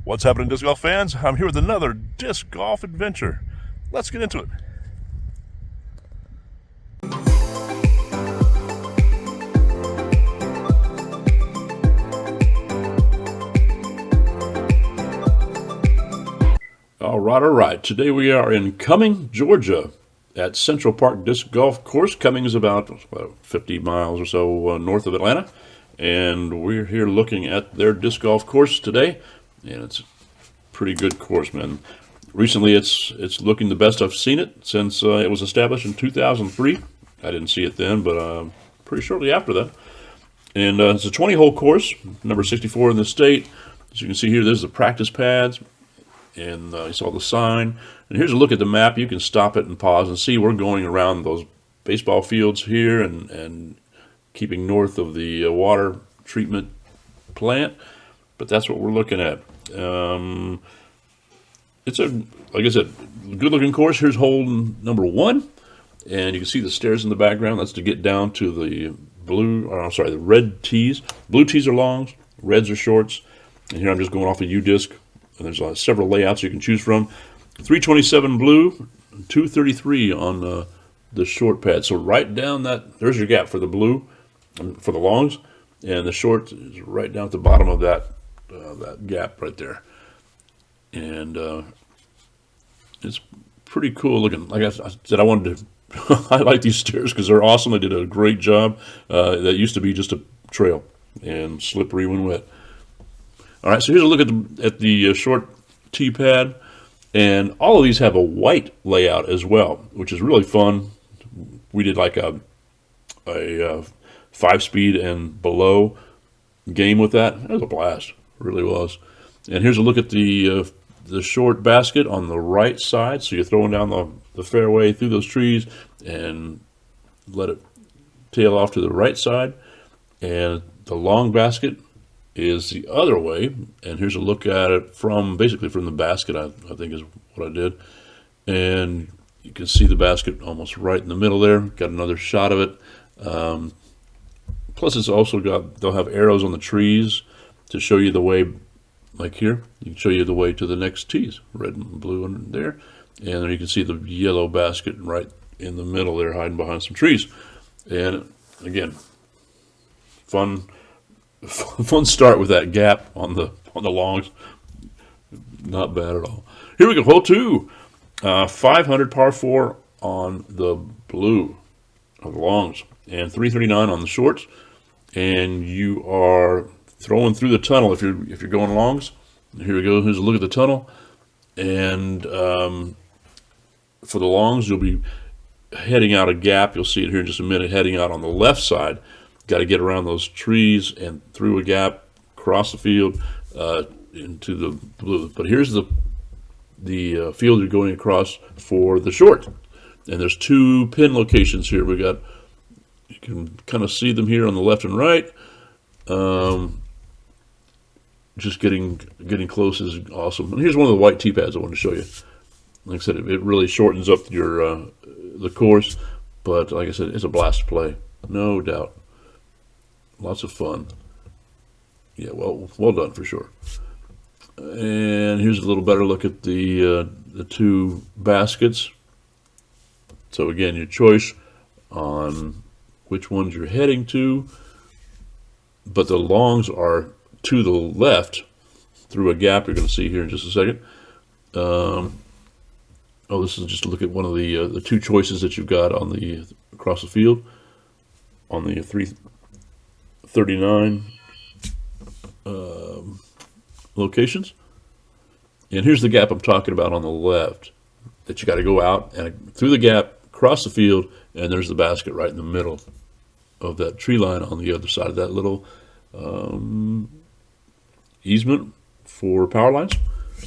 What's happening, disc golf fans? I'm here with another disc golf adventure. Let's get into it. All right. Today we are in Cumming, Georgia, at Central Park Disc Golf Course. Cumming is about 50 miles or so north of Atlanta, and we're here looking at their disc golf course today, and it's a pretty good course, man. Recently, it's looking the best I've seen it since it was established in 2003. I didn't see it then, but pretty shortly after that. And it's a 20-hole course, number 64 in the state. As you can see here, there's the practice pads. And you saw the sign. And here's a look at the map. You can stop it and pause and see we're going around those baseball fields here and keeping north of the water treatment plant. But that's what we're looking at. It's like I said, good-looking course. Here's hole number 1, and you can see the stairs in the background. That's to get down to the the red tees. Blue tees are longs, reds are shorts. And here I'm just going off a U-disc. And there's several layouts you can choose from. 327 blue, 233 on the short pad. So right down there's your gap for the blue, for the longs, and the short is right down at the bottom of that gap right there. And it's pretty cool looking. Like I said, I wanted to highlight these stairs because they're awesome. They did a great job. That used to be just a trail and slippery when wet. All right, so here's a look at the short tee pad, and all of these have a white layout as well, which is really fun. We did like a 5-speed and below game with that. It was a blast, it really was. And here's a look at the short basket on the right side. So you're throwing down the fairway through those trees and let it tail off to the right side, and the long basket is the other way. And here's a look at it basically from the basket, I think is what I did. And you can see the basket almost right in the middle there. Got another shot of it. Plus it's also they'll have arrows on the trees to show you the way, like here. You can show you the way to the next tees, red and blue under there. And then you can see the yellow basket right in the middle there, hiding behind some trees. And again, fun start with that gap on the longs. Not bad at all. Here we go, hole 2. 500 par 4 on the blue of the longs, and 339 on the shorts. And you are throwing through the tunnel if you're going longs. Here we go. Here's a look at the tunnel. And for the longs, you'll be heading out a gap. You'll see it here in just a minute. Heading out on the left side. Got to get around those trees and through a gap, across the field into the blue. But here's the field you're going across for the short. And there's 2 pin locations here. You can kind of see them here on the left and right. Just getting close is awesome. And here's one of the white tee pads I wanted to show you. Like I said, it really shortens up the course. But like I said, it's a blast to play, no doubt. Lots of fun. Yeah, well done for sure. And here's a little better look at the 2 baskets. So again, your choice on which ones you're heading to, but the longs are to the left through a gap you're going to see here in just a second. This is just a look at one of the 2 choices that you've got on across the field on the 339 locations. And here's the gap I'm talking about on the left that you got to go out and through the gap, across the field, and there's the basket right in the middle of that tree line on the other side of that little easement for power lines.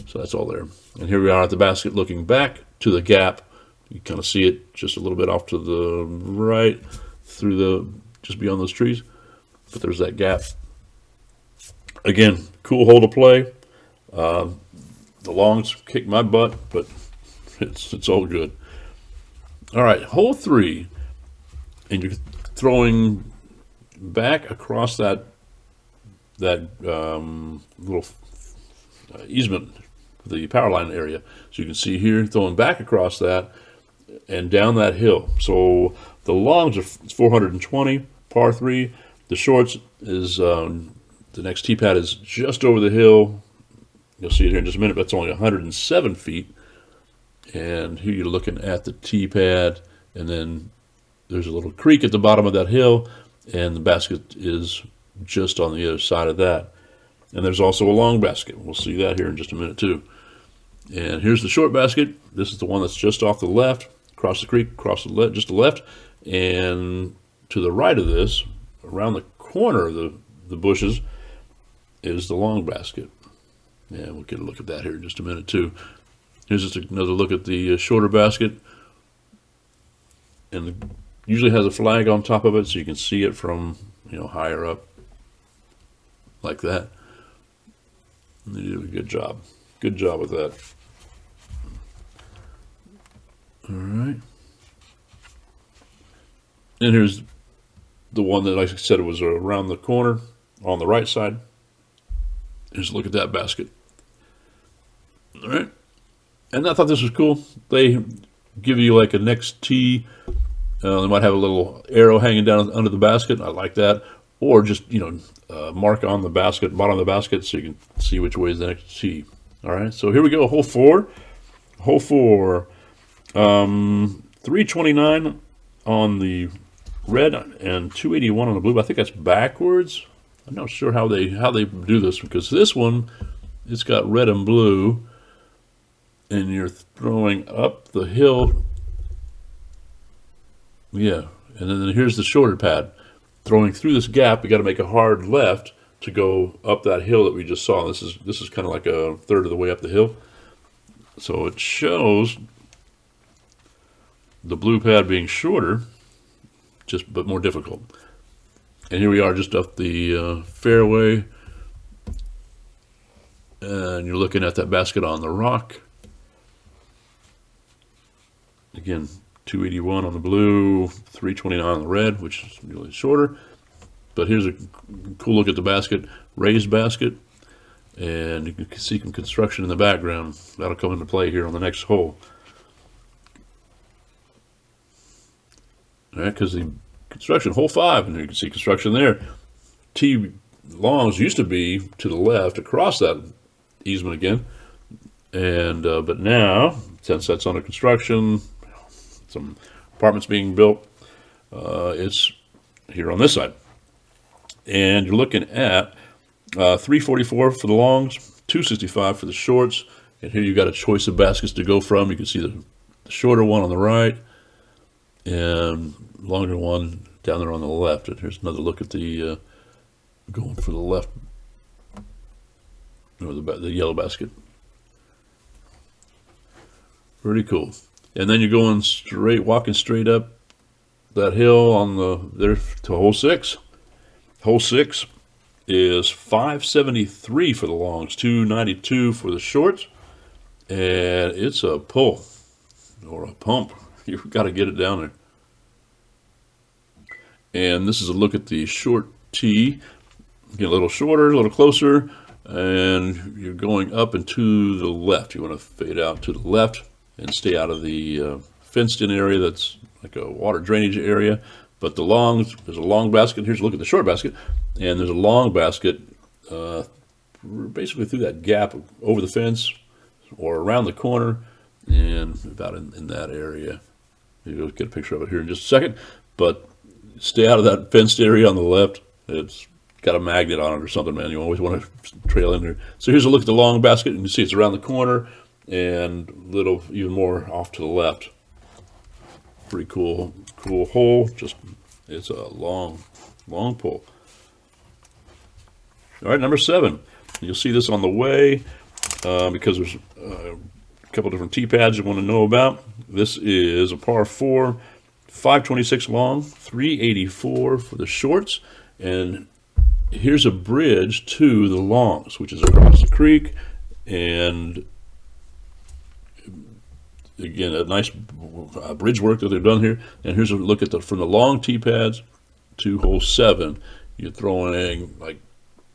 So that's all there. And here we are at the basket looking back to the gap. You kind of see it just a little bit off to the right just beyond those trees. But there's that gap. Again, cool hole to play. The longs kick my butt, but it's all good. All right, hole 3, and you're throwing back across that little easement, the power line area. So you can see here throwing back across that and down that hill. So the longs are 420 par 3. The shorts is the next tee pad is just over the hill. You'll see it here in just a minute, but it's only 107 feet. And here you're looking at the tee pad, and then there's a little creek at the bottom of that hill, and the basket is just on the other side of that. And there's also a long basket. We'll see that here in just a minute too. And here's the short basket. This is the one that's just off the left, across the creek, across the left, just the left. And to the right of this, around the corner of the bushes, is the long basket. And we'll get a look at that here in just a minute too. Here's just another look at the shorter basket. And it usually has a flag on top of it, so you can see it from, you know, higher up, like that. And they did a good job. Good job with that. All right. And here's the one that, like I said, it was around the corner on the right side. Just look at that basket. All right. And I thought this was cool. They give you like a next tee. They might have a little arrow hanging down under the basket. I like that. Or just, you know, mark on the basket, bottom of the basket, so you can see which way is the next tee. All right. So here we go. Hole 4. Hole 4. 329 on the red and 281 on the blue. I think that's backwards. I'm not sure how they do this, because this one, it's got red and blue, and you're throwing up the hill. Yeah, and then here's the shorter pad. Throwing through this gap, you got to make a hard left to go up that hill that we just saw. This is kind of like a third of the way up the hill. So it shows the blue pad being shorter, but more difficult. And here we are just up the fairway, and you're looking at that basket on the rock. Again, 281 on the blue, 329 on the red, which is really shorter. But here's a cool look at the basket, raised basket, and you can see some construction in the background. That'll come into play here on the next hole. All right, because the construction, hole 5, and you can see construction there. Tee longs used to be to the left across that easement again, and but now, since that's under construction, some apartments being built, it's here on this side. And you're looking at 344 for the longs, 265 for the shorts, and here you've got a choice of baskets to go from. You can see the shorter one on the right, and longer one down there on the left. And here's another look at the going for the left, or the yellow basket. Pretty cool. And then you're going straight, walking straight up that hill on there to hole 6. Hole 6 is 573 for the longs, 292 for the shorts, and it's a pull or a pump. You've got to get it down there. And this is a look at the short tee. Get a little shorter, a little closer, and you're going up and to the left. You want to fade out to the left and stay out of the fenced-in area that's like a water drainage area. But the longs, there's a long basket. Here's a look at the short basket, and there's a long basket basically through that gap over the fence or around the corner and about in that area. You'll get a picture of it here in just a second. But stay out of that fenced area on the left. It's got a magnet on it or something, man. You always want to trail in there. So here's a look at the long basket, and you see it's around the corner and a little even more off to the left. Pretty cool hole. Just, it's a long pull. All right, number 7. You'll see this on the way because there's a couple different tee pads you want to know about. This is a par 4, 526 long, 384 for the shorts, and here's a bridge to the longs, which is across the creek. And again, a nice bridge work that they've done here. And here's a look at from the long tee pads to hole 7. You're throwing like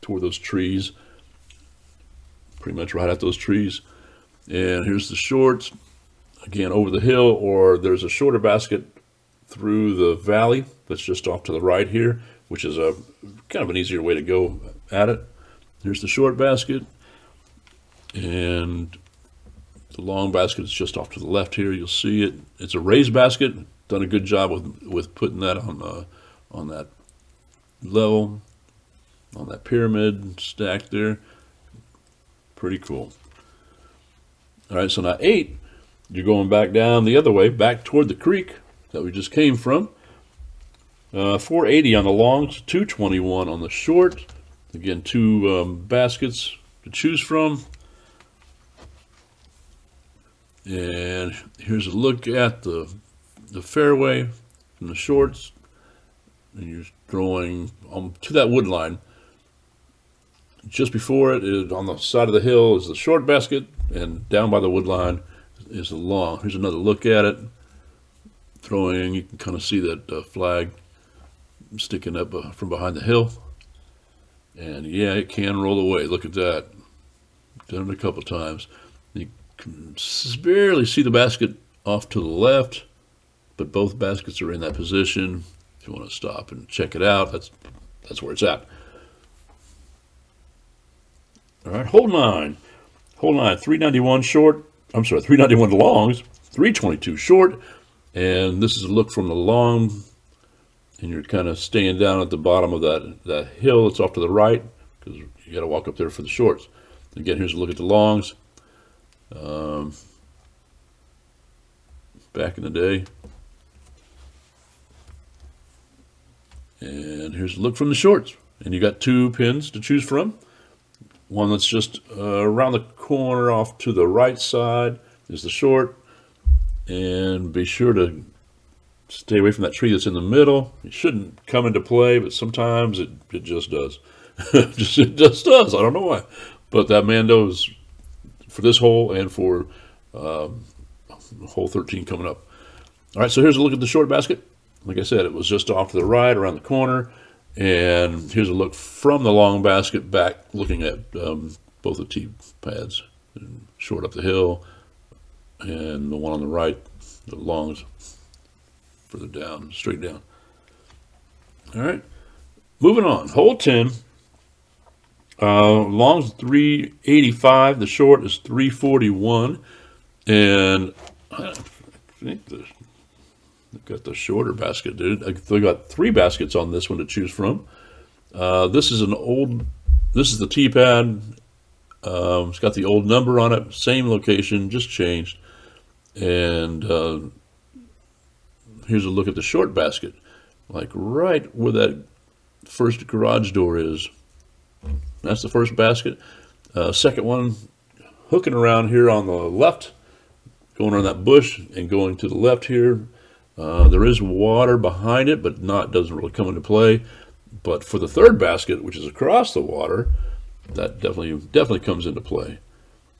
toward those trees. pretty much right at those trees. And here's the shorts, again, over the hill, or there's a shorter basket through the valley that's just off to the right here, which is a kind of an easier way to go at it. Here's the short basket, and the long basket is just off to the left here. You'll see it. It's a raised basket. Done a good job with putting that on that level, on that pyramid stacked there. Pretty cool. All right, so now 8, you're going back down the other way, back toward the creek that we just came from. 480 on the longs, 221 on the short. Again, 2 baskets to choose from. And here's a look at the fairway from the shorts. And you're throwing to that wood line. Just before it is on the side of the hill is the short basket, and down by the wood line is the long. Here's another look at it. Throwing, you can kind of see that flag sticking up from behind the hill. And yeah, it can roll away. Look at that. Done it a couple times. You can barely see the basket off to the left, but both baskets are in that position. If you want to stop and check it out, that's where it's at. All right, hole 9. Hole 9, 391 short. I'm sorry, 391 longs, 322 short. And this is a look from the long, and you're kind of staying down at the bottom of that hill that's off to the right, because you got to walk up there for the shorts. Again, here's a look at the longs. Back in the day. And here's a look from the shorts. And you got 2 pins to choose from. One that's just around the corner off to the right side is the short. And be sure to stay away from that tree that's in the middle. It shouldn't come into play, but sometimes it just does. It just does. I don't know why. But that Mando is for this hole and for hole 13 coming up. All right, so here's a look at the short basket. Like I said, it was just off to the right around the corner. And here's a look from the long basket back, looking at both the tee pads, and short up the hill, and the one on the right, the longs further down, straight down. All right, moving on. Hole 10, longs 385, the short is 341, and I think they've got the shorter basket, dude. They got 3 baskets on this one to choose from. This is the tee pad. It's got the old number on it, same location, just changed. And here's a look at the short basket, like right where that first garage door is. That's the first basket. Second one, hooking around here on the left, going around that bush and going to the left here. There is water behind it, but doesn't really come into play. But for the third basket, which is across the water, that definitely comes into play.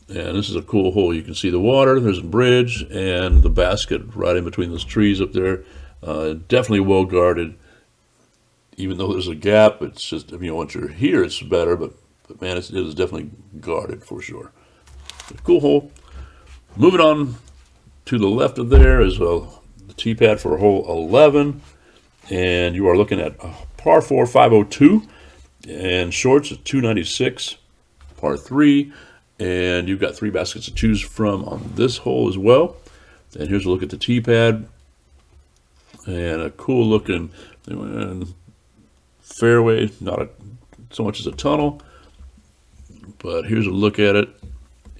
And this is a cool hole. You can see the water, there's a bridge, and the basket right in between those trees up there. Definitely well guarded. Even though there's a gap, it's just, once you're here, it's better, but man, it is definitely guarded for sure. Cool hole. Moving on to the left of there is the tee pad for hole 11, and you are looking at par 4 502, and shorts at 296, par 3, and you've got 3 baskets to choose from on this hole as well. And here's a look at the tee pad, and a cool looking fairway, not so much as a tunnel, but here's a look at it,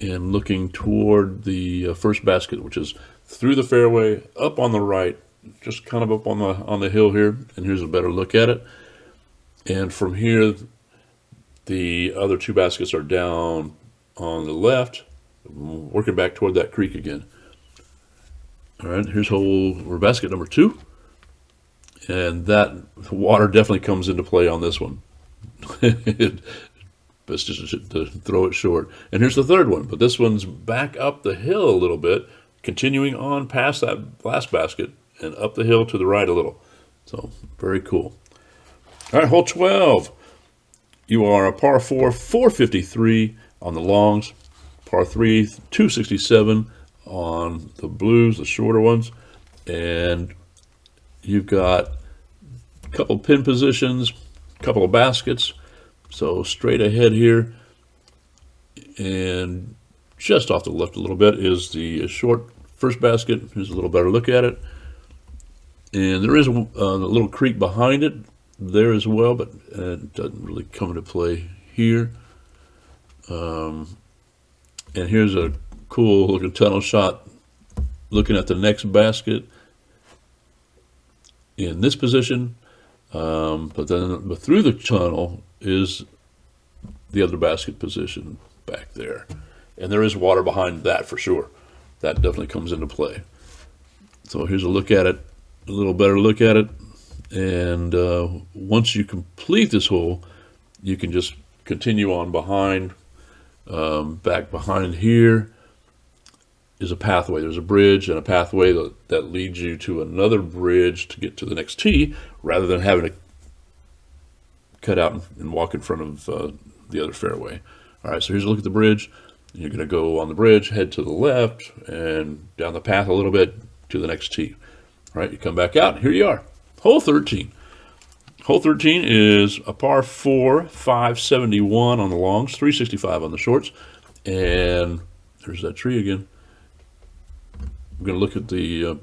and looking toward the first basket, which is through the fairway, up on the right, just kind of up on the hill here. And here's a better look at it. And from here, the other 2 baskets are down on the left, working back toward that creek again. All right, here's basket number 2. And that water definitely comes into play on this one. Best just to throw it short. And here's the third one, but this one's back up the hill a little bit, continuing on past that last basket and up the hill to the right a little. So very cool. All right, hole 12. You are a par 4 453, on the longs, par 3, 267 on the blues, the shorter ones, and you've got a couple pin positions, a couple of baskets. So straight ahead here, and just off the left a little bit is the short first basket. Here's a little better look at it. And there is a little creek behind it there as well, but it doesn't really come into play here. And here's a cool looking tunnel shot looking at the next basket in this position. But through the tunnel is the other basket position back there. And there is water behind that for sure. That definitely comes into play. So here's a look at it, a little better look at it. And once you complete this hole, you can just continue on behind. Back behind here is a pathway. There's a bridge and a pathway that leads you to another bridge to get to the next tee, rather than having to cut out and walk in front of the other fairway. All right, so here's a look at the bridge. You're going to go on the bridge, head to the left, and down the path a little bit to the next tee. All right, you come back out, and here you are, hole 13. Hole 13 is a par 4, 571 on the longs, 365 on the shorts, and there's that tree again. I'm going to look at the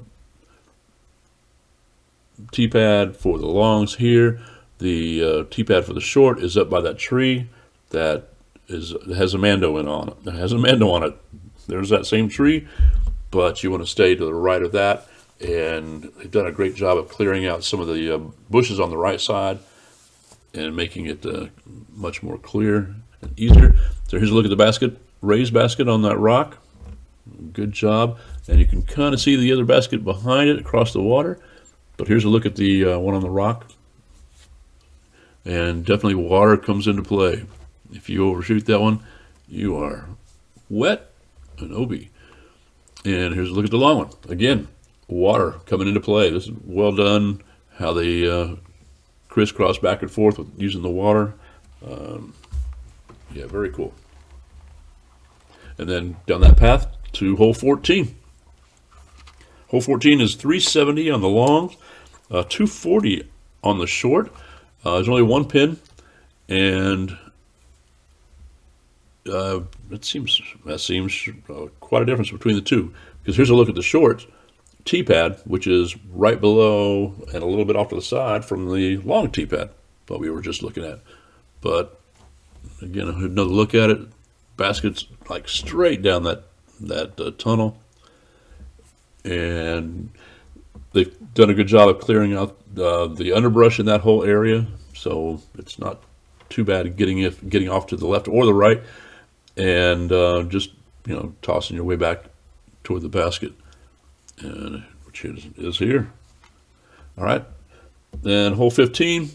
tee pad for the longs here. The tee pad for the short is up by that tree that has a mando on it. It has a mando on it. There's that same tree, but you want to stay to the right of that. And they've done a great job of clearing out some of the bushes on the right side and making it much more clear and easier. So here's a look at the basket, raised basket on that rock. Good job. And you can kind of see the other basket behind it across the water. But here's a look at the one on the rock. And definitely water comes into play. If you overshoot that one, you are wet and OB. And here's a look at the long one. Again, water coming into play. This is well done, how they crisscross back and forth with using the water. Yeah, very cool. And then down that path to hole 14. Hole 14 is 370 on the longs, 240 on the short. There's only one pin, and that seems quite a difference between the two. Because here's a look at the short tee pad, which is right below and a little bit off to the side from the long tee pad that we were just looking at. But again, another look at it. Basket's like straight down that tunnel, and they've done a good job of clearing out the underbrush in that whole area, so it's not too bad getting off to the left or the right, and just tossing your way back toward the basket, and which is here. All right, then hole 15,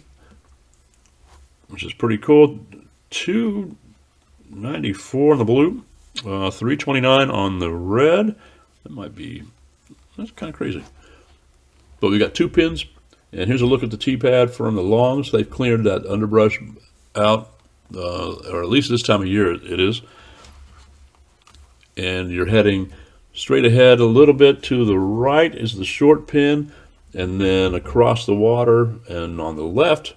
which is pretty cool. 294 on the blue, 329 on the red. That's kind of crazy. But we got two pins, and here's a look at the tee pad from the longs. They've cleared that underbrush out, or at least this time of year it is. And you're heading straight ahead a little bit to the right is the short pin, and then across the water and on the left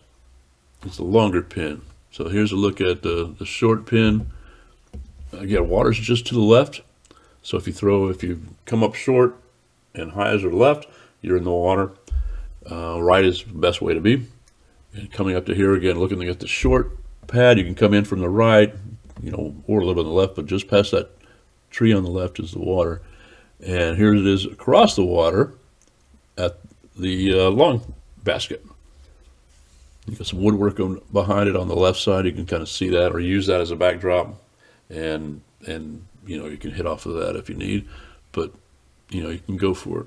is the longer pin. So here's a look at the short pin. Again, water's just to the left. So if you come up short and high as or left, you're in the water. Right is the best way to be. And coming up to here again, looking at the short pad, you can come in from the right, or a little bit on the left, but just past that tree on the left is the water. And here it is across the water at the long basket. You got some woodwork behind it on the left side. You can kind of see that or use that as a backdrop, and you can hit off of that if you need, but you can go for it.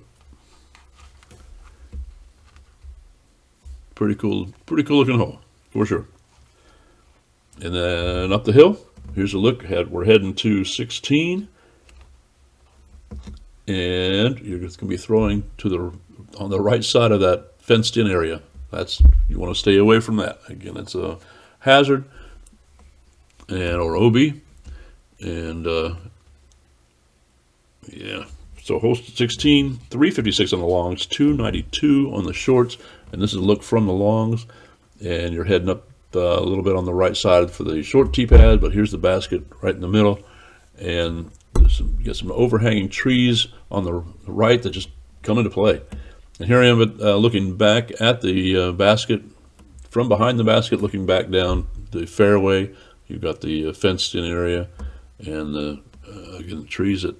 Pretty cool looking hole for sure. And then up the hill, here's a look ahead. We're heading to 16, and you're just going to be throwing on the right side of that fenced in area. You want to stay away from that. Again, it's a hazard or OB. And yeah, so hole 16, 356 on the longs, 292 on the shorts, and this is a look from the longs, and you're heading up a little bit on the right side for the short tee pad, but here's the basket right in the middle, and you got some overhanging trees on the right that just come into play. And here I am looking back at the basket, from behind the basket, looking back down the fairway. You've got the fenced-in area, and again, the trees that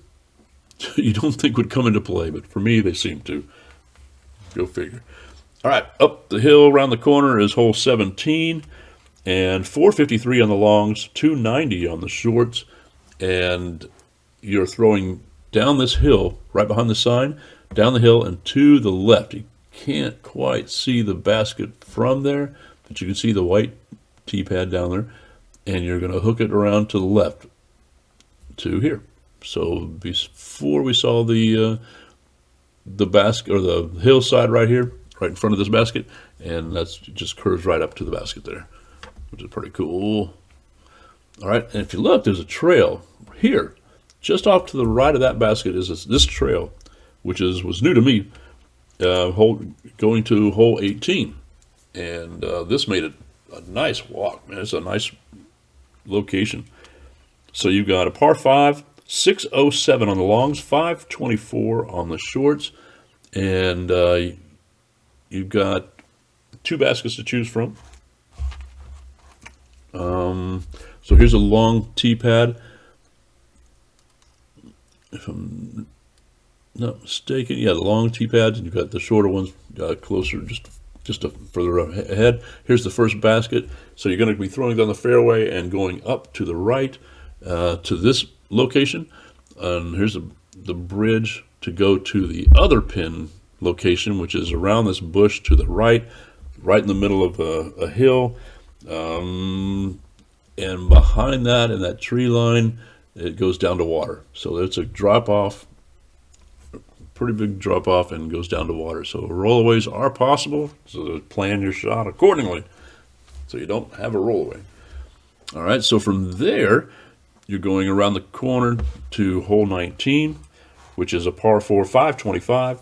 you don't think would come into play, but for me, they seem to. Go figure. All right, up the hill around the corner is hole 17, and 453 on the longs, 290 on the shorts, and you're throwing down this hill, right behind the sign, down the hill and to the left. You can't quite see the basket from there, but you can see the white tee pad down there, and you're going to hook it around to the left to here. So before we saw the basket, or the hillside right here, right in front of this basket, and that's just curves right up to the basket there, which is pretty cool. All right, and if you look, there's a trail here. Just off to the right of that basket is this trail, which was new to me, going to hole 18. And this made it a nice walk, man. It's a nice location. So you've got a par 5, 607 on the longs, 524 on the shorts, and you've got 2 baskets to choose from. So here's a long tee pad. If I'm not mistaken, yeah, the long tee pads, and you've got the shorter ones closer, just further ahead. Here's the first basket. So you're going to be throwing down the fairway and going up to the right to this location. And here's the bridge to go to the other pin location, which is around this bush to the right in the middle of a hill. And behind that, in that tree line, it goes down to water. So it's a drop off, pretty big drop off, and goes down to water. So rollaways are possible, so plan your shot accordingly so you don't have a rollaway. All right, so from there, you're going around the corner to hole 19, which is a par 4, 525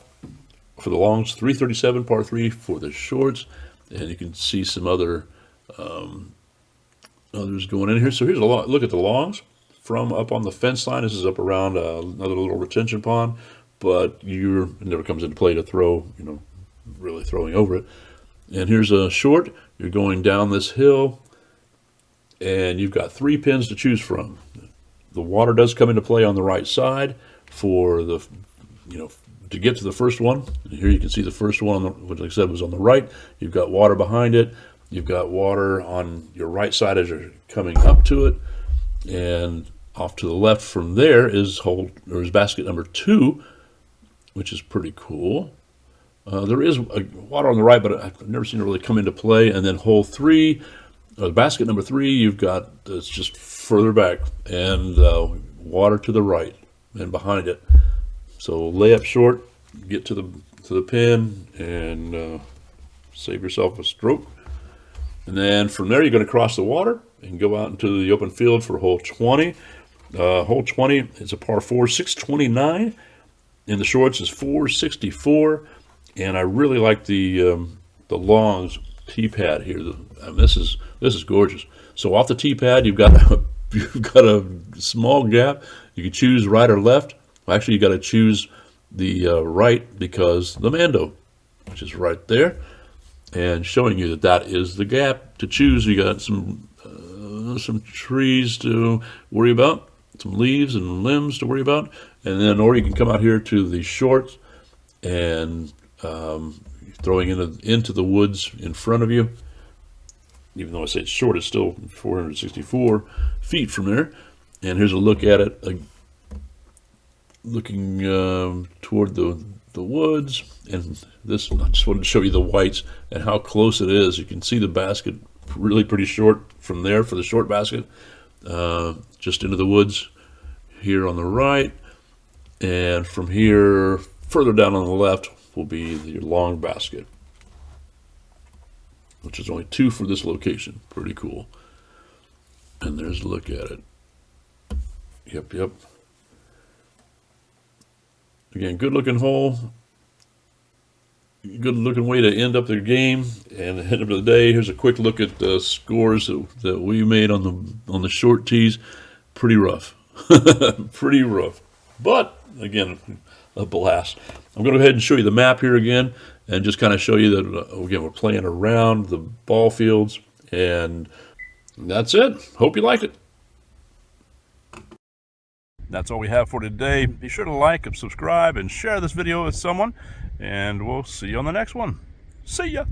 for the longs, 337 par 3 for the shorts, and you can see some others going in here. So here's a look at the longs from up on the fence line. This is up around another little retention pond, but it never comes into play to throw, really throwing over it. And here's a short. You're going down this hill, and you've got 3 pins to choose from. The water does come into play on the right side for the, to get to the first one. Here you can see the first one, which like I said was on the right. You've got water behind it. You've got water on your right side as you're coming up to it. And off to the left from there is basket number 2, which is pretty cool. There is water on the right, but I've never seen it really come into play. And then hole 3, basket number 3, you've got it's just further back, and water to the right and behind it. So lay up short, get to the pin, and save yourself a stroke. And then from there, you're going to cross the water and go out into the open field for hole 20. Hole 20 is a par 4, 629. In the shorts is 464. And I really like the longs tee pad here. This is gorgeous. So off the tee pad, you've got a small gap. You can choose right or left. Well, actually, you got to choose the right, because the Mando, which is right there, and showing you that is the gap to choose. You got some trees to worry about, some leaves and limbs to worry about, and then or you can come out here to the shorts and throwing into the woods in front of you. Even though I say it's short, it's still 464 feet from there. And here's a look at it, looking toward the woods. And this, I just wanted to show you the whites and how close it is. You can see the basket really pretty short from there for the short basket, just into the woods here on the right. And from here, further down on the left, will be the long basket, which is only 2 for this location. Pretty cool. And there's a look at it. Yep. Again, good looking hole. Good looking way to end up their game. And at the end of the day, here's a quick look at the scores that we made on the short tees. Pretty rough. Pretty rough. But again, a blast. I'm going to go ahead and show you the map here again and just kind of show you that, again, we're playing around the ball fields. And that's it. Hope you liked it. That's all we have for today. Be sure to like and subscribe and share this video with someone. And we'll see you on the next one. See ya.